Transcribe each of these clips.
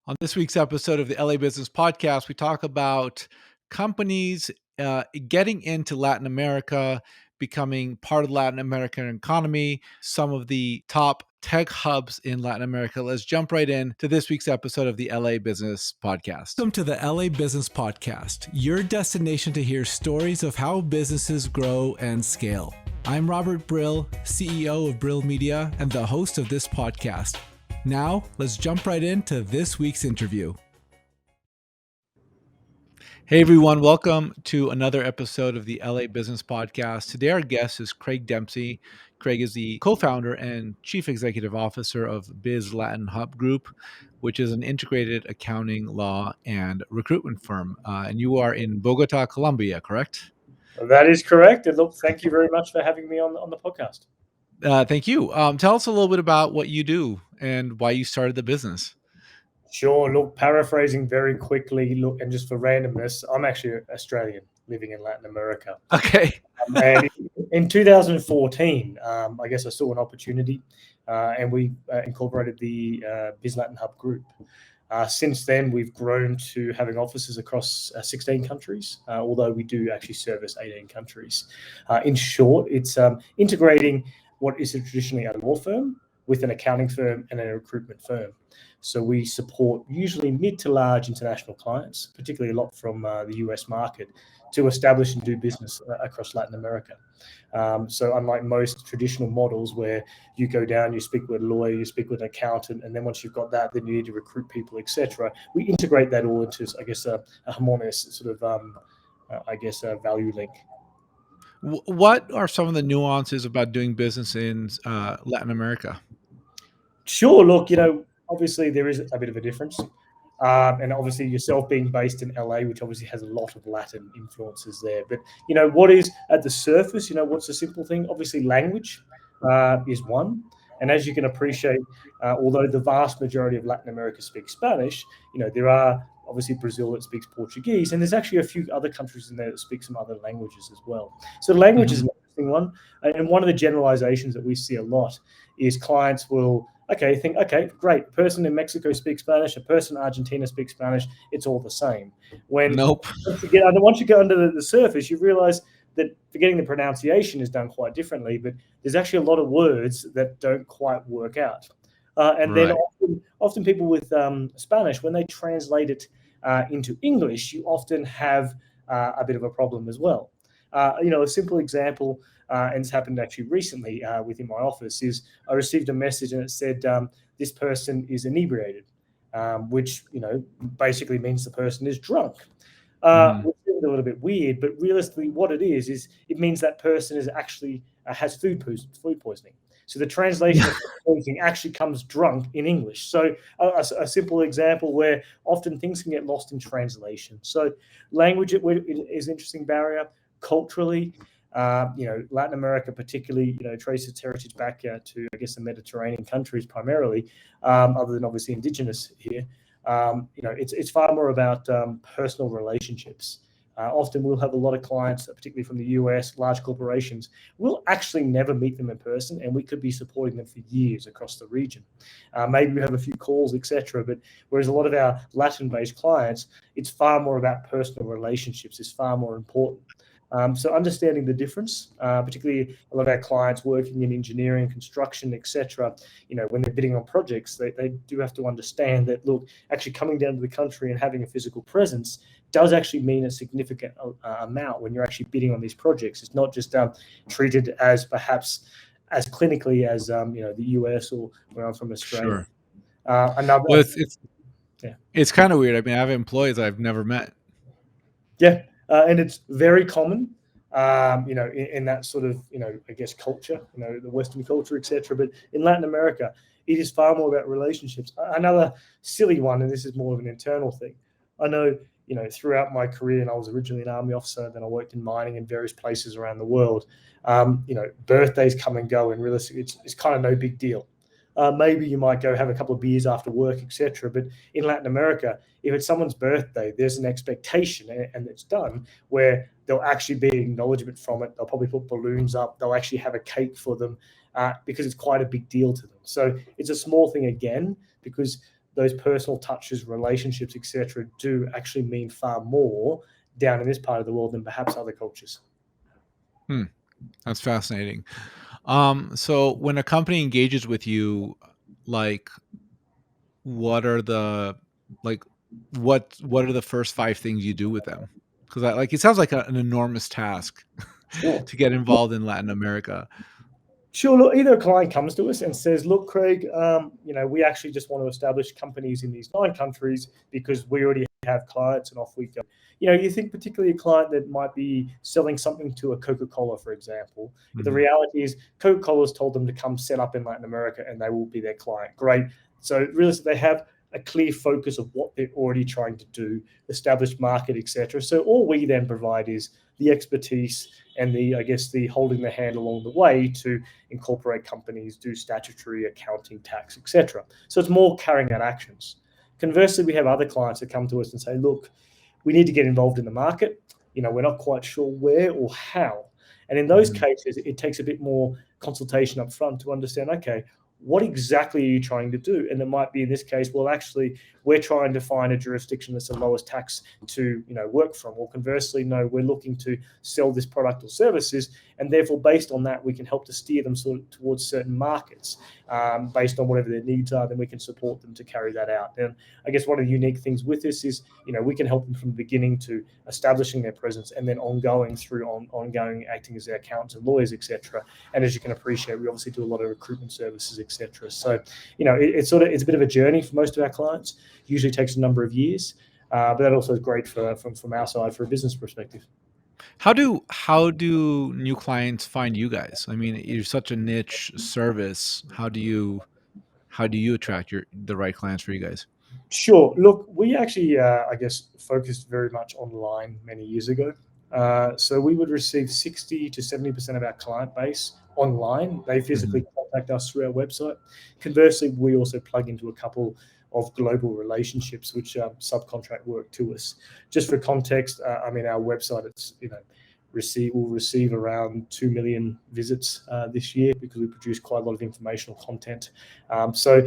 On this week's episode of the LA Business Podcast, we talk about companies getting into Latin America, becoming part of the Latin American economy, some of the top tech hubs in Latin America. Let's jump right in to this week's episode of the LA Business Podcast. Welcome to the LA Business Podcast, your destination to hear stories of how businesses grow and scale. I'm Robert Brill, CEO of Brill Media and the host of this podcast. Now, let's jump right into this week's interview. Hey everyone, welcome to another episode of the LA Business Podcast. Today our guest is Craig Dempsey. Craig is the co-founder and chief executive officer of Biz Latin Hub Group, which is an integrated accounting, law, and recruitment firm. And you are in Bogota, Colombia, correct? That is correct. And look, thank you very much for having me on the podcast. Thank you. Tell us a little bit about what you do and why you started the business. Sure. Look, paraphrasing very quickly, look, and just for randomness, I'm actually Australian living in Latin America. Okay. And in 2014, I guess I saw an opportunity and we incorporated the Biz Latin Hub Group. Since then, we've grown to having offices across 16 countries, although we do actually service 18 countries. In short, it's integrating what is traditionally a law firm with an accounting firm and a recruitment firm. So we support usually mid to large international clients, particularly a lot from the US market, to establish and do business across Latin America. So unlike most traditional models where you go down, you speak with a lawyer, you speak with an accountant, and then once you've got that, then you need to recruit people, etc. We integrate that all into, I guess, a harmonious sort of, value link. What are some of the nuances about doing business in Latin America? Sure. Look, obviously there is a bit of a difference. And obviously yourself being based in LA, which obviously has a lot of Latin influences there. But, what is at the surface, what's the simple thing? Obviously language is one. And as you can appreciate, although the vast majority of Latin America speaks Spanish, there are obviously Brazil that speaks Portuguese, and there's actually a few other countries in there that speak some other languages as well. So language is an interesting one. And one of the generalizations that we see a lot is clients will think, okay, great. A person in Mexico speaks Spanish. A person in Argentina speaks Spanish. It's all the same. Nope. Once you get under the surface, you realize that forgetting the pronunciation is done quite differently, but there's actually a lot of words that don't quite work out. Then often people with Spanish, when they translate it into English, you often have a bit of a problem as well. A simple example, and it's happened actually recently within my office, is I received a message and it said this person is inebriated, which basically means the person is drunk. Which is a little bit weird, but realistically, what it is it means that person is actually has food poisoning. So the translation of poisoning actually comes drunk in English. So a simple example where often things can get lost in translation. So language is an interesting barrier. Culturally, Latin America particularly, traces its heritage back to, I guess, the Mediterranean countries primarily, other than obviously indigenous here. It's far more about personal relationships. Often we'll have a lot of clients, particularly from the US, large corporations. We'll actually never meet them in person, and we could be supporting them for years across the region. Maybe we have a few calls, etc. But whereas a lot of our Latin-based clients, it's far more about personal relationships. It's far more important. So understanding the difference, particularly a lot of our clients working in engineering, construction, etc., when they're bidding on projects, they do have to understand that, look, actually coming down to the country and having a physical presence does actually mean a significant amount when you're actually bidding on these projects. It's not just treated as perhaps as clinically as the US or where I'm from, Australia. Sure. It's kind of weird. I mean, I have employees I've never met. Yeah. And it's very common, in that sort of, I guess, culture, the Western culture, etc. But in Latin America, it is far more about relationships. Another silly one, and this is more of an internal thing. I know, throughout my career, and I was originally an army officer, then I worked in mining in various places around the world. Birthdays come and go, and realistically, it's kind of no big deal. Maybe you might go have a couple of beers after work, etc. But in Latin America, if it's someone's birthday, there's an expectation, and it's done, where there'll actually be acknowledgement from it. They'll probably put balloons up. They'll actually have a cake for them because it's quite a big deal to them. So it's a small thing again, because those personal touches, relationships, etc., do actually mean far more down in this part of the world than perhaps other cultures. Hmm, that's fascinating. So when a company engages with you, like what are the like what are the first 5 things you do with them? Because like it sounds like an enormous task Sure. to get involved in Latin America. Sure. Look, either a client comes to us and says, "Look, Craig, we actually just want to establish companies in these 9 countries because we already have clients," and off we go. You think particularly a client that might be selling something to a Coca-Cola, for example. The Mhm. reality is, Coca-Cola's told them to come set up in Latin America, and they will be their client. Great. So, really, they have a clear focus of what they're already trying to do, established market, etc. So, all we then provide is the expertise and the holding the hand along the way to incorporate companies, do statutory accounting, tax, etc. So it's more carrying out actions. Conversely, we have other clients that come to us and say, look, we need to get involved in the market. We're not quite sure where or how. And in those Mhm. cases, it takes a bit more consultation up front to understand, okay, what exactly are you trying to do? And it might be in this case, well, actually, we're trying to find a jurisdiction that's the lowest tax to work from. Or conversely, no, we're looking to sell this product or services, and therefore, based on that, we can help to steer them sort of towards certain markets based on whatever their needs are. Then we can support them to carry that out. And I guess one of the unique things with this is, we can help them from the beginning to establishing their presence, and then ongoing through ongoing acting as their accountants and lawyers, etc. And as you can appreciate, we obviously do a lot of recruitment services, etc. So, it's a bit of a journey for most of our clients. Usually takes a number of years, but that also is great from our side for a business perspective. How do new clients find you guys? I mean, you're such a niche service. How do you attract the right clients for you guys? Sure. Look, we actually, I guess, focused very much online many years ago. So we would receive 60 to 70% of our client base online. They physically Mhm. contact us through our website. Conversely, we also plug into a couple of global relationships which subcontract work to us. Just for context, our website, it's will receive around 2 million visits this year because we produce quite a lot of informational content. So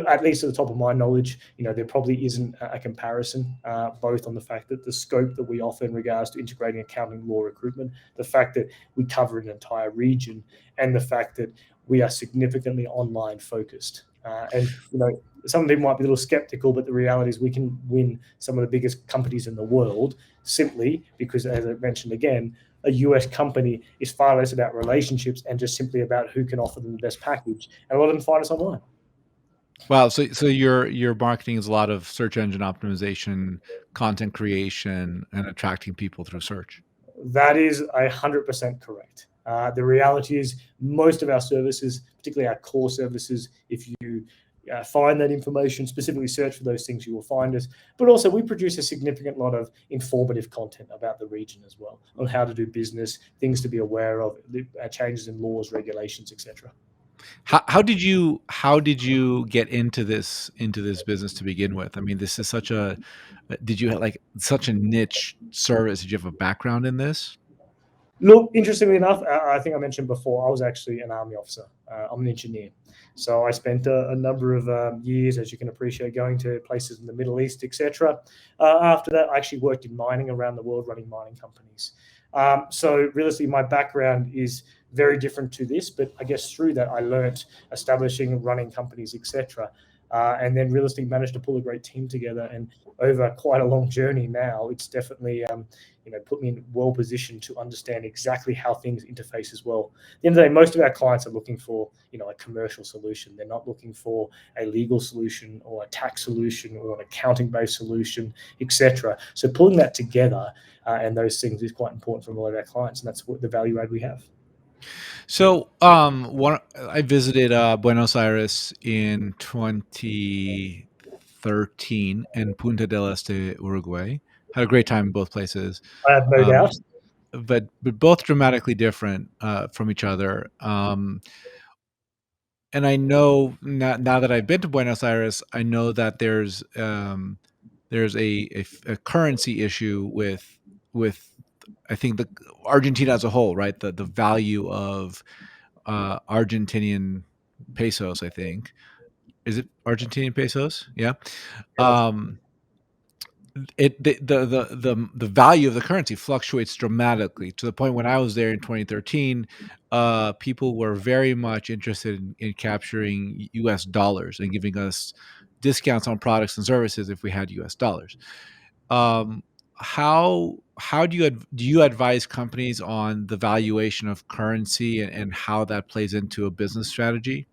at least at the top of my knowledge, there probably isn't a comparison, both on the fact that the scope that we offer in regards to integrating accounting, law, recruitment, the fact that we cover an entire region, and the fact that we are significantly online focused. And some people might be a little skeptical, but the reality is we can win some of the biggest companies in the world simply because, as I mentioned again, a US company is far less about relationships and just simply about who can offer them the best package. And a lot of them find us online. Wow, so your marketing is a lot of search engine optimization, content creation, and attracting people through search. That is 100% correct. The reality is, most of our services, particularly our core services, if you find that information, specifically search for those things, you will find us. But also, we produce a significant lot of informative content about the region as well, on how to do business, things to be aware of, changes in laws, regulations, etc. How did you get into this business to begin with? I mean, this is such a did you have like such a niche service? Did you have a background in this? Look, interestingly enough, I think I mentioned before, I was actually an army officer. I'm an engineer. So I spent a number of years, as you can appreciate, going to places in the Middle East, etc. After that, I actually worked in mining around the world, running mining companies. So realistically, my background is very different to this, but I guess through that, I learnt establishing, running companies, etc. And then realistically managed to pull a great team together. And over quite a long journey now, it's definitely put me in well positioned to understand exactly how things interface as well. At the end of the day, most of our clients are looking for a commercial solution. They're not looking for a legal solution or a tax solution or an accounting based solution, etc. So pulling that together and those things is quite important for a lot of our clients, and that's what the value add we have. So, one I visited Buenos Aires in 2013 and Punta del Este, Uruguay. Had a great time in both places. I have no Um, doubt. but both dramatically different from each other. And I know now that I've been to Buenos Aires, I know that there's a currency issue with I think the Argentina as a whole, right? The value of Argentinian pesos, I think, Is it Argentinian pesos? Yeah. Yeah, that's right. Um, the value of the currency fluctuates dramatically to the point when I was there in 2013, people were very much interested in capturing US dollars and giving us discounts on products and services if we had US dollars. Um, how do you advise companies on the valuation of currency and how that plays into a business strategy?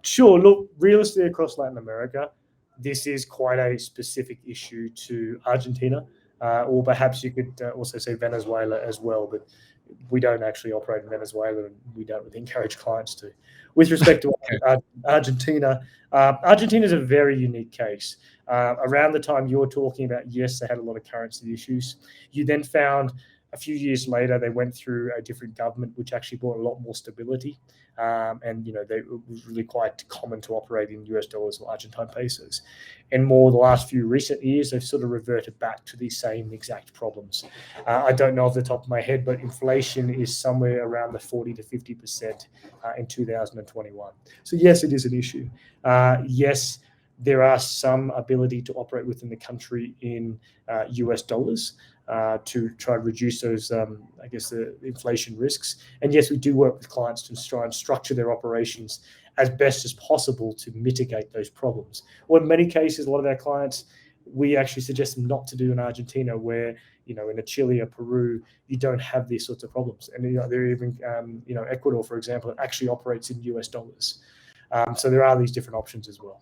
Sure. Look, real estate across Latin America, this is quite a specific issue to Argentina, or perhaps you could also say Venezuela as well. But we don't actually operate in Venezuela, and we don't really encourage clients to. With respect to Okay. Argentina, Argentina is a very unique case. Around the time you're talking about, yes, they had a lot of currency issues. You then found a few years later they went through a different government, which actually brought a lot more stability. And it was really quite common to operate in US dollars or Argentine pesos. And more the last few recent years, they've sort of reverted back to these same exact problems. I don't know off the top of my head, but inflation is somewhere around the 40 to 50% in 2021. So yes, it is an issue. Yes, there are some ability to operate within the country in US dollars to try to reduce those, I guess, the inflation risks. And yes, we do work with clients to try and structure their operations as best as possible to mitigate those problems. Or in many cases, a lot of our clients, we actually suggest them not to do in Argentina, where in a Chile or Peru, you don't have these sorts of problems. And there even Ecuador, for example, actually operates in US dollars. So there are these different options as well.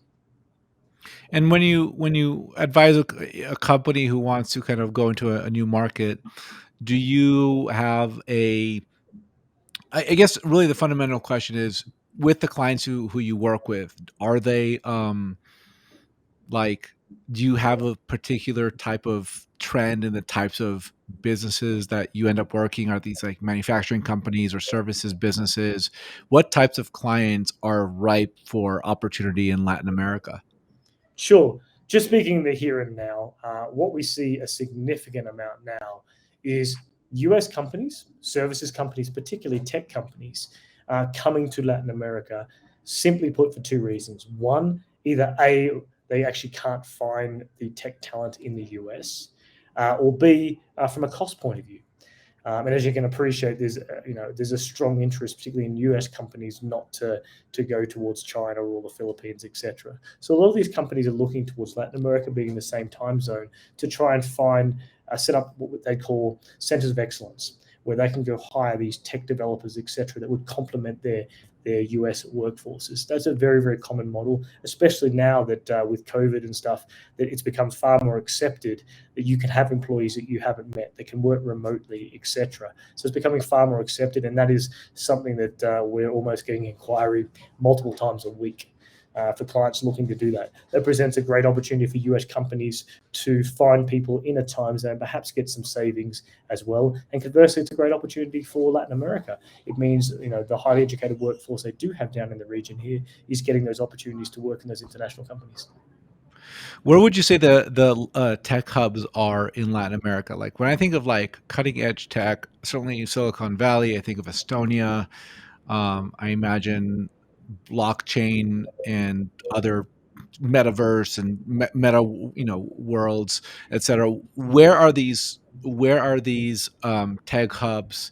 And when you advise a company who wants to kind of go into a new market, do you have I guess really the fundamental question is with the clients who you work with, are they like do you have a particular type of trend in the types of businesses that you end up working? Are these like manufacturing companies or services businesses? What types of clients are ripe for opportunity in Latin America? Sure. Just speaking the here and now, what we see a significant amount now is US companies, services companies, particularly tech companies, coming to Latin America, simply put, for two reasons. One, either A, they actually can't find the tech talent in the US, or B, from a cost point of view. And as you can appreciate, there's a strong interest, particularly in US companies, not to go towards China or the Philippines, etc. So a lot of these companies are looking towards Latin America, being in the same time zone, to try and set up what they call centers of excellence, where they can go hire these tech developers, etc., that would complement their US workforces. That's a very, very common model, especially now that with COVID and stuff, that it's become far more accepted that you can have employees that you haven't met, that can work remotely, etc. So it's becoming far more accepted, and that is something that we're almost getting inquiry multiple times a week. For clients looking to do that. That presents a great opportunity for US companies to find people in a time zone, perhaps get some savings as well. And conversely, it's a great opportunity for Latin America. It means the highly educated workforce they do have down in the region here is getting those opportunities to work in those international companies. Where would you say the tech hubs are in Latin America? Like when I think of like cutting edge tech, certainly in Silicon Valley, I think of Estonia. I imagine blockchain and other metaverse and meta, worlds, etc. Where are these tech hubs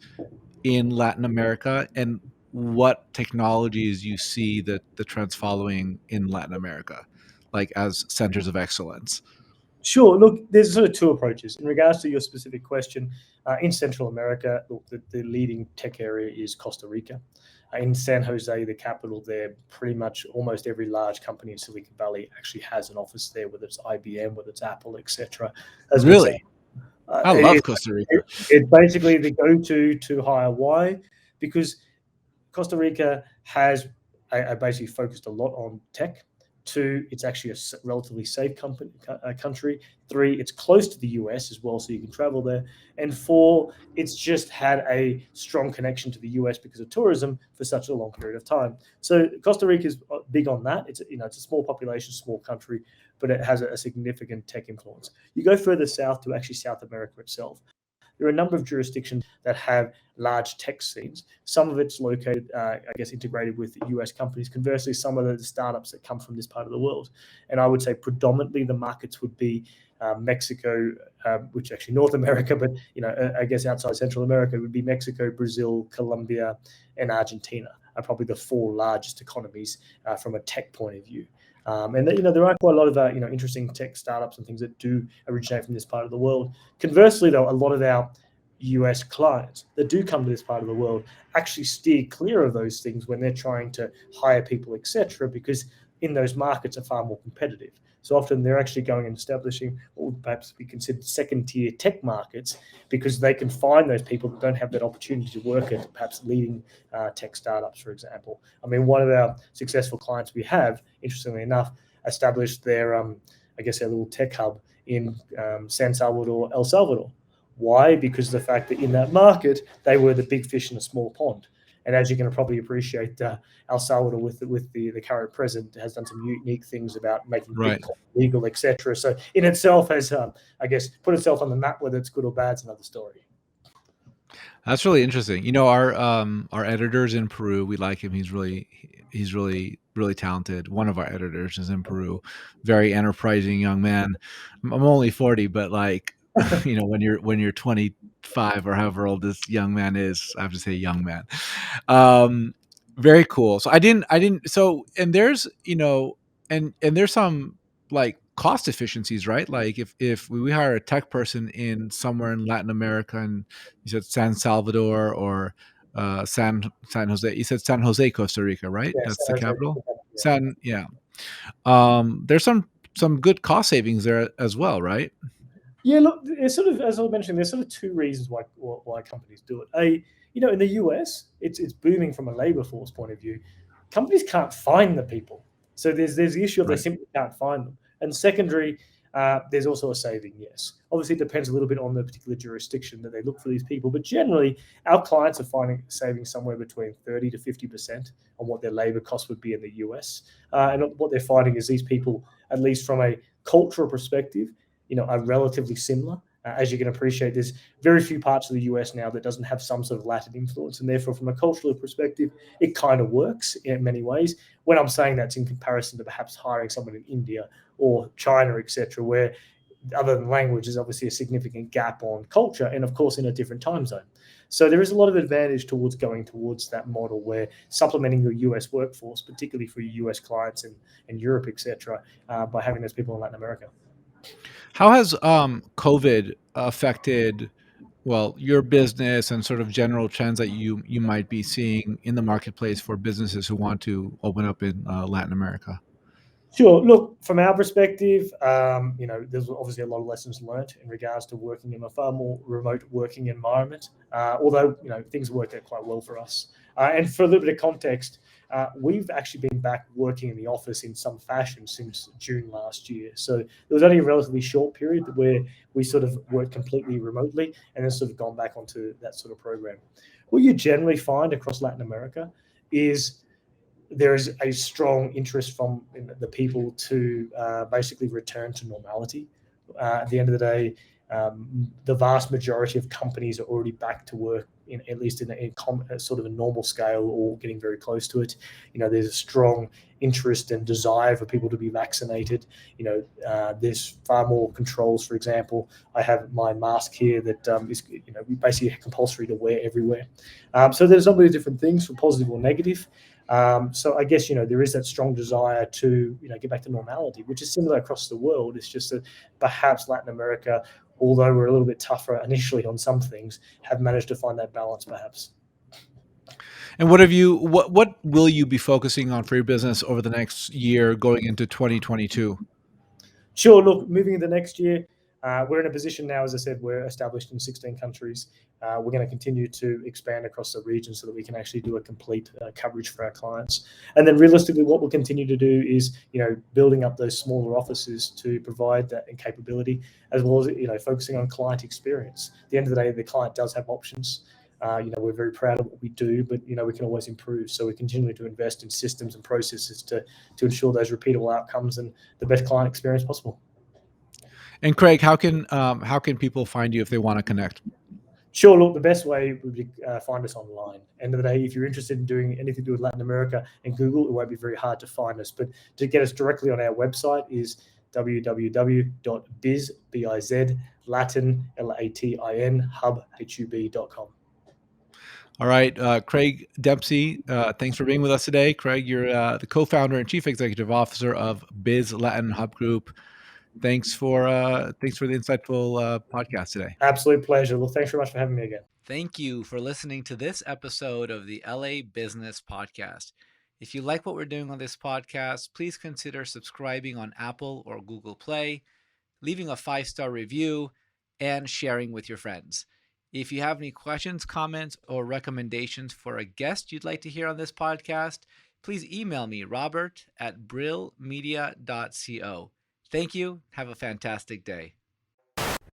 in Latin America, and what technologies you see the trends following in Latin America, like as centers of excellence? Sure. Look, there's sort of two approaches. In regards to your specific question, in Central America, look, the leading tech area is Costa Rica. In San Jose, the capital there, pretty much almost every large company in Silicon Valley actually has an office there, whether it's IBM, whether it's Apple, etc. As an Really, example, I love Costa Rica. it's basically the go-to to hire. Why? Because Costa Rica has basically focused a lot on tech. Two, it's actually a relatively safe country. Three, it's close to the US as well, so you can travel there. And four, it's just had a strong connection to the US because of tourism for such a long period of time. So Costa Rica is big on that. It's a small population, small country, but it has a significant tech influence. You go further south to actually South America itself. there are a number of jurisdictions that have large tech scenes. Some of it's located, I guess, integrated with US companies. Conversely, some of the startups that come from this part of the world. And I would say predominantly the markets would be Mexico, which actually North America, but I guess outside Central America would be Mexico, Brazil, Colombia, and Argentina are probably the four largest economies from a tech point of view. And there are quite a lot of interesting tech startups and things that do originate from this part of the world. Conversely, though, a lot of our US clients that do come to this part of the world actually steer clear of those things when they're trying to hire people, etc., because in those markets are far more competitive. So often they're actually going and establishing what would perhaps be considered second-tier tech markets because they can find those people that don't have that opportunity to work at perhaps leading tech startups, for example. I mean, one of our successful clients we have, interestingly enough, established their, I guess, their little tech hub in San Salvador, El Salvador. Why? Because of the fact that in that market, they were the big fish in a small pond. And as you can probably appreciate, El Salvador with the current president has done some unique things about making Right. Bitcoin legal, etc. So in itself has, I guess, put itself on the map. Whether it's good or bad is another story. That's really interesting. Our editor's in Peru. We like him. He's really talented. One of our editors is in Peru. Very enterprising young man. I'm only 40, but like, when you're 25 or however old this young man is, I have to say young man. Um, Very cool. So I didn't. So and there's and there's some like cost efficiencies, right? Like if we hire a tech person in somewhere in Latin America, and you said San Salvador or San Jose. You said San Jose, Costa Rica, right? Yeah, That's San the Jose, capital. yeah. Yeah. There's some good cost savings there as well, right? Yeah, look, it's sort of as I mentioned, there's sort of two reasons why companies do it. In the US, it's booming from a labor force point of view. Companies can't find the people, so there's the issue of they Right. simply can't find them. And secondary, there's also a saving. Yes, obviously it depends a little bit on the particular jurisdiction that they look for these people, but generally our clients are finding saving somewhere between 30 to 50% on what their labor cost would be in the US. And what they're finding is these people, at least from a cultural perspective, are relatively similar. As you can appreciate, there's very few parts of the US now that doesn't have some sort of Latin influence, and therefore, from a cultural perspective, it kind of works in many ways. When I'm saying that's in comparison to perhaps hiring someone in India or China, etc., where other than language, there's obviously a significant gap on culture, and of course, in a different time zone. So there is a lot of advantage towards going towards that model where supplementing your US workforce, particularly for your US clients and Europe, etc., by having those people in Latin America. How has COVID affected, well, your business and sort of general trends that you might be seeing in the marketplace for businesses who want to open up in Latin America? Sure. Look, from our perspective, there's obviously a lot of lessons learned in regards to working in a far more remote working environment. Although things worked out quite well for us. And for a little bit of context, we've actually been back working in the office in some fashion since June last year. So there was only a relatively short period where we sort of worked completely remotely and then sort of gone back onto that sort of program. What you generally find across Latin America is there is a strong interest from the people to basically return to normality. At the end of the day, the vast majority of companies are already back to work, at least in a sort of a normal scale or getting very close to it. There's a strong interest and desire for people to be vaccinated. There's far more controls. For example, I have my mask here that is basically compulsory to wear everywhere. So there's a number of different things, from positive or negative. So I guess there is that strong desire to get back to normality, which is similar across the world. It's just that perhaps Latin America, although we're a little bit tougher initially on some things, have managed to find that balance perhaps. And what will you be focusing on for your business over the next year going into 2022? Sure. Look, moving into next year, we're in a position now, as I said, we're established in 16 countries. We're going to continue to expand across the region so that we can actually do a complete coverage for our clients. And then realistically, what we'll continue to do is, building up those smaller offices to provide that capability, as well as, focusing on client experience. At the end of the day, the client does have options. We're very proud of what we do, but we can always improve. So we continue to invest in systems and processes to ensure those repeatable outcomes and the best client experience possible. And Craig, how can people find you if they want to connect? Sure. Look, the best way would be find us online. End of the day, if you're interested in doing anything to do with Latin America and Google, it won't be very hard to find us. But to get us directly on our website is www.biz, Latin, Latin, hub.com. All right, Craig Dempsey, thanks for being with us today. Craig, you're the co-founder and chief executive officer of Biz Latin Hub Group. Thanks for the insightful podcast today. Absolute pleasure. Well, thanks very much for having me again. Thank you for listening to this episode of the LA Business Podcast. If you like what we're doing on this podcast, please consider subscribing on Apple or Google Play, leaving a 5-star review, and sharing with your friends. If you have any questions, comments, or recommendations for a guest you'd like to hear on this podcast, please email me, robert@brillmedia.co. Thank you. Have a fantastic day.